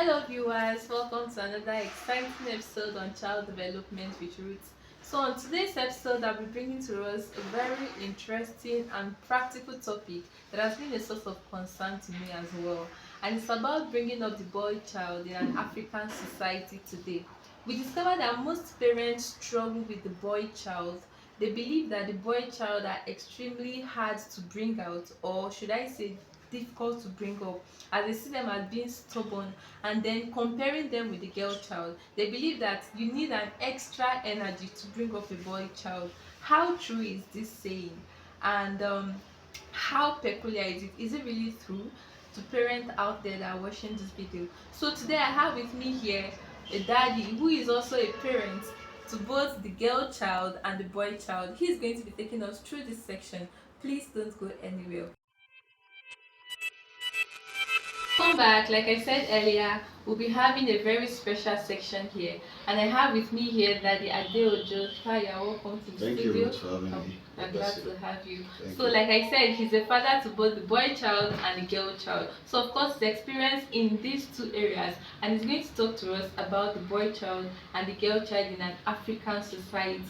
Hello viewers, welcome to another exciting episode on child development with Roots. So on today's episode, I'll be bringing to us a very interesting and practical topic that has been a source of concern to me as well. And it's about bringing up the boy child in an African society today. We discovered that most parents struggle with the boy child. They believe that the boy child are extremely hard to bring out, or should I say difficult to bring up, as they see them as being stubborn, and then comparing them with the girl child. They believe that you need an extra energy to bring up a boy child. How true is this saying? And how peculiar is it? Is it really true to parents out there that are watching this video? So today I have with me here a daddy who is also a parent to both the girl child and the boy child. He's going to be taking us through this section. Please don't go anywhere. Welcome back. Like I said earlier, we'll be having a very special section here, and I have with me here Daddy Adeojo. Hi, you're welcome to the Thank studio. you, Ruth, for having me. I'm glad to have you. Thank So, you. like I said, he's a father to both the boy child and the girl child. So, of course, he's experienced in these two areas, and he's going to talk to us about the boy child and the girl child in an African society.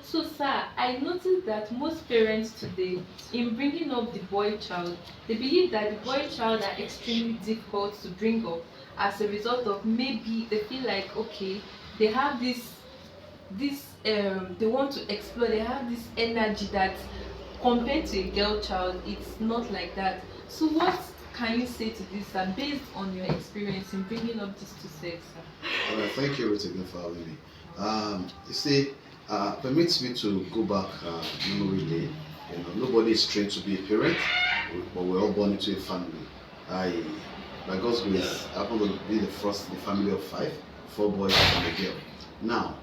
So, sir, I noticed that most parents today, in bringing up the boy child, they believe that the boy child are extremely difficult to bring up as a result of maybe they feel like, okay, they have this they want to explore, they have this energy that compared to a girl child it's not like that. So what can you say to this, based on your experience in bringing up these two sexes? All right, thank you, Ruth, again for having me. You see, permits me to go back memory lane. You know, nobody is trained to be a parent, but we're all born into a family. I, by God's grace, I happen to be the first in a family of five, four boys and a girl. Now,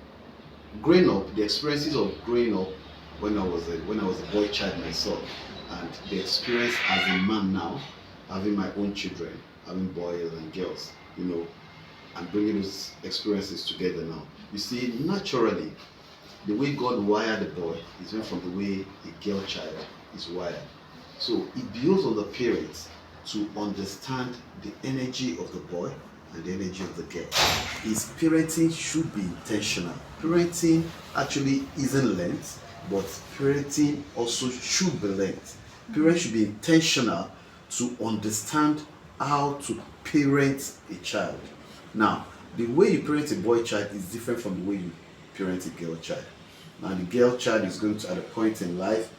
growing up, the experiences of growing up when I was a boy child myself, and the experience as a man now, having my own children, having boys and girls, you know, and bringing those experiences together now. You see, naturally, the way God wired the boy is different from the way a girl child is wired. So it builds on the parents to understand the energy of the boy and the energy of the girl. His parenting should be intentional. Parenting actually isn't learned, but parenting also should be learned. Parents should be intentional to understand how to parent a child. Now, the way you parent a boy child is different from the way you parent a girl child. Now, the girl child is going to, at a point in life,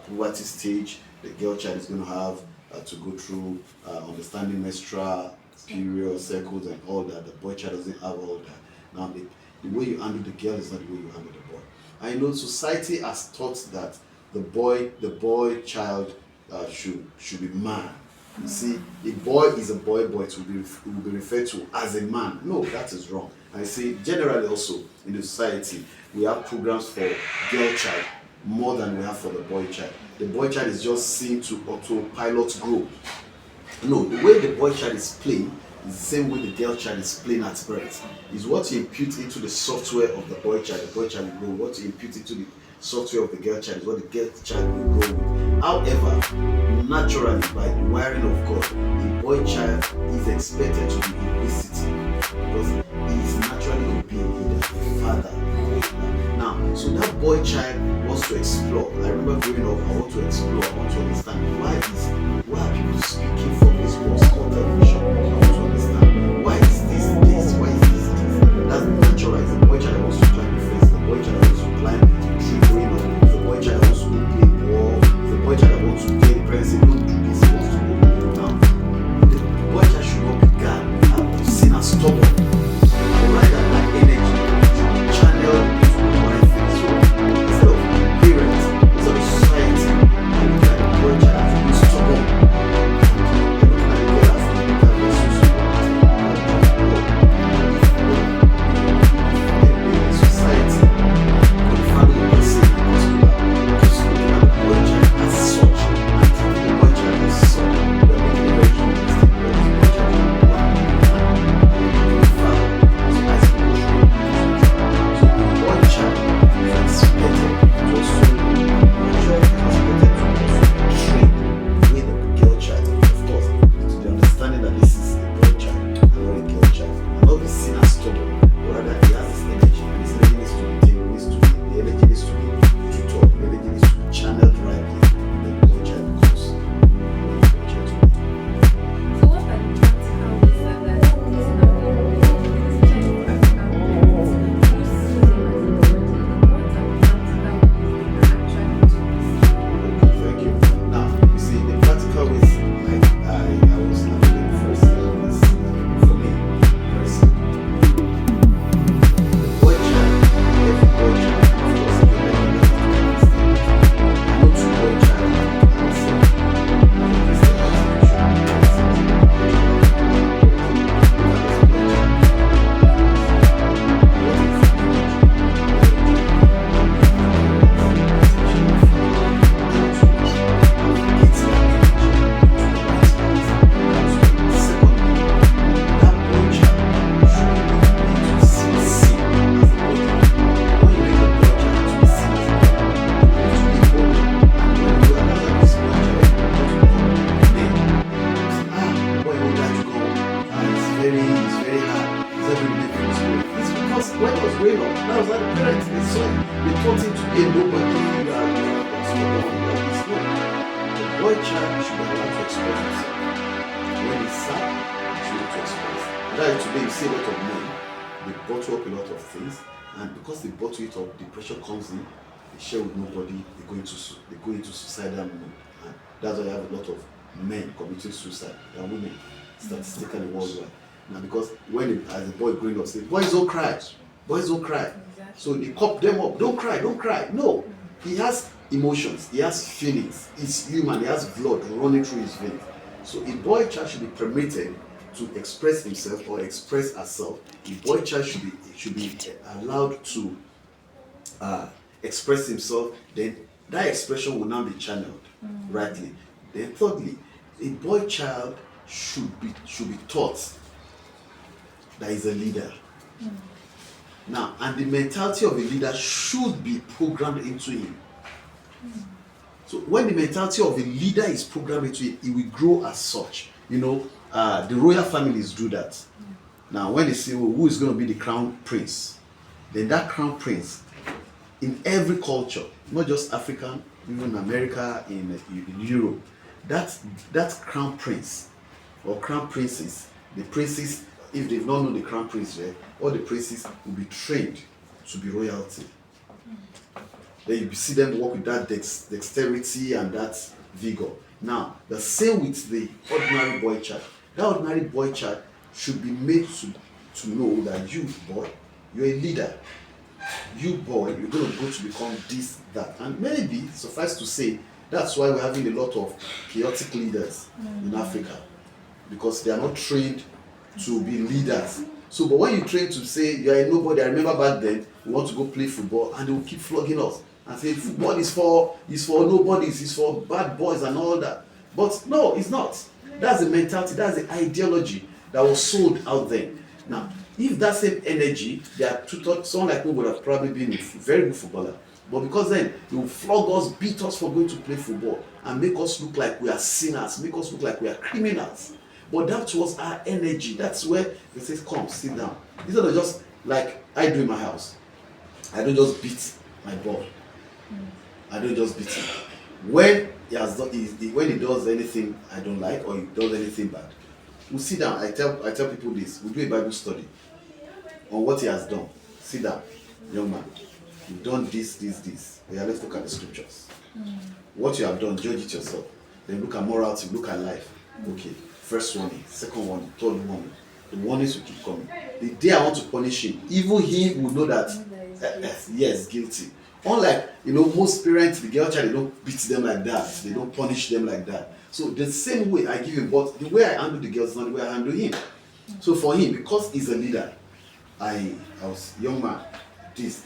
puberty stage, the girl child is going to have to go through understanding menstrual period cycles and all that. The boy child doesn't have all that. Now, the way you handle the girl is not the way you handle the boy. I know society has taught that the boy child should be man. You see, a boy is a boy, but it will be referred to as a man. No, that is wrong. I say generally also in the society we have programs for girl child more than we have for the boy child. The boy child is just seen to autopilot grow. No, the way the boy child is playing is the same way the girl child is playing at birth. Is what you impute into the software of the boy child will grow. What you impute into the software of the girl child is what the girl child will grow with. However, naturally, by the wiring of God, the boy child is expected to be inquisitive because he is naturally going to be a leader, a father. Now, so that boy child wants to explore. I remember growing up, I want to explore, I want to understand why are people speaking from this what's called television. I want to understand why is this, why is this. That's natural. It's the boy child that wants to climb the fence, the boy child that wants to climb the tree growing up, the boy child that wants to play ball, the boy child that wants to play the parents say don't do this, he wants to go. Now, the boy child should not be seen as stubborn. But rather that energy should be channeled into the right thing. So instead of parents, instead of society, I look at the boy child as being stubborn. it's very hard. It's every day from school. It's because when he was growing up, that was how the parents they saw him. They taught him to be a nobody. The boy child should be allowed to express himself. When he's sad, he should be able to express. That's today you see a lot of men, they bottle up a lot of things, and because they bottle it up, depression comes in, they share with nobody, they go into suicidal mode. And that's why you have a lot of men committing suicide than women, statistically worldwide. Now because as a boy growing up, say, boys don't cry, boys don't cry. Exactly. So they cop them up, don't cry, don't cry. No, he has emotions, he has feelings, he's human, he has blood running through his veins. So a boy child should be permitted to express himself or express herself. A boy child should be allowed to express himself. Then that expression will now be channeled rightly. Then thirdly, a boy child should be taught that he's a leader. Now, and the mentality of a leader should be programmed into him. So when the mentality of a leader is programmed into it, he will grow as such. You know, the royal families do that. Now, when they say, well, who is going to be the crown prince, then that crown prince, in every culture, not just African, even America, in Europe, that crown prince or crown princess, the princes, if they've not known the crown prince yet, all the princes will be trained to be royalty. Then you see them work with that dexterity and that vigor. Now, the same with the ordinary boy child. That ordinary boy child should be made to know that you, boy, you're a leader. You, boy, you're going to go to become this, that. And maybe, suffice to say, that's why we're having a lot of chaotic leaders in Africa. Because they are not trained to be leaders. So, but when you train to say you're a nobody, I remember back then, we want to go play football and they will keep flogging us and say football is for nobodies, it's for bad boys and all that. But no, it's not. That's the mentality, that's the ideology that was sold out there. Now, if that same energy, they are tutored, someone like me would have probably been a very good footballer. But because then they will flog us, beat us for going to play football and make us look like we are sinners, make us look like we are criminals. But that was our energy. That's where they say, come, sit down. Instead of just like I do in my house. I don't just beat my ball. I don't just beat him. When he does anything I don't like or he does anything bad, we sit down. I tell people this. We do a Bible study on what he has done. Sit down, young man. You've done this. Yeah, let's look at the scriptures. What you have done, judge it yourself. Then look at morality, look at life. Okay. First warning, second warning, third warning. The warnings will keep coming. The day I want to punish him, even he will know that yes, guilty. Unlike most parents, the girl child, they don't beat them like that, they don't punish them like that. So the same way I give him, but the way I handle the girls is not the way I handle him. So for him, because he's a leader, I was young man, this.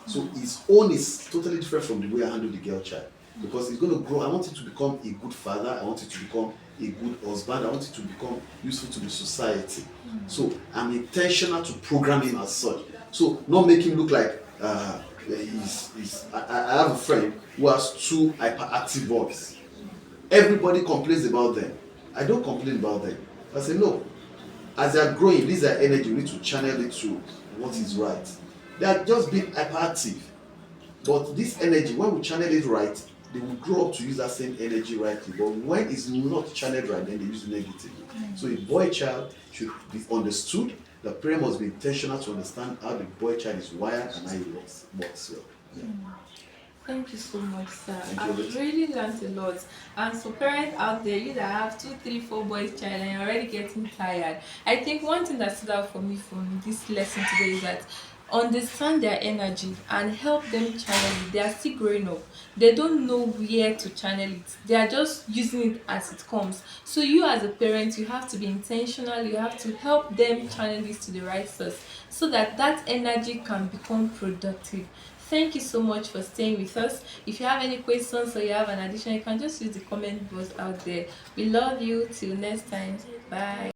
So his own is totally different from the way I handle the girl child. Because he's going to grow. I want him to become a good father. I want him to become a good husband. I want him to become useful to the society. So I'm intentional to program him as such. So not make him look like I have a friend who has 2 hyperactive boys. Everybody complains about them. I don't complain about them. I say no. As they are growing, this is their energy. We need to channel it to what is right. They are just being hyperactive. But this energy, when we channel it right, they will grow up to use that same energy rightly. But when it's not channeled right, then they use it negatively. So a boy child should be understood. The parent must be intentional to understand how the boy child is wired and how he works well. Yeah. Thank you so much, sir. Thank you. I've really learned a lot. And for parents out there, you that have 2, 3, 4 boys child and you're already getting tired, I think one thing that stood out for me from this lesson today is that understand their energy and help them channel it. They are still growing up. They don't know where to channel it. They are just using it as it comes. So you as a parent, you have to be intentional. You have to help them channel this to the right source so that energy can become productive. Thank you so much for staying with us. If you have any questions or you have an addition, you can just use the comment box out there. We love you. Till next time. Bye.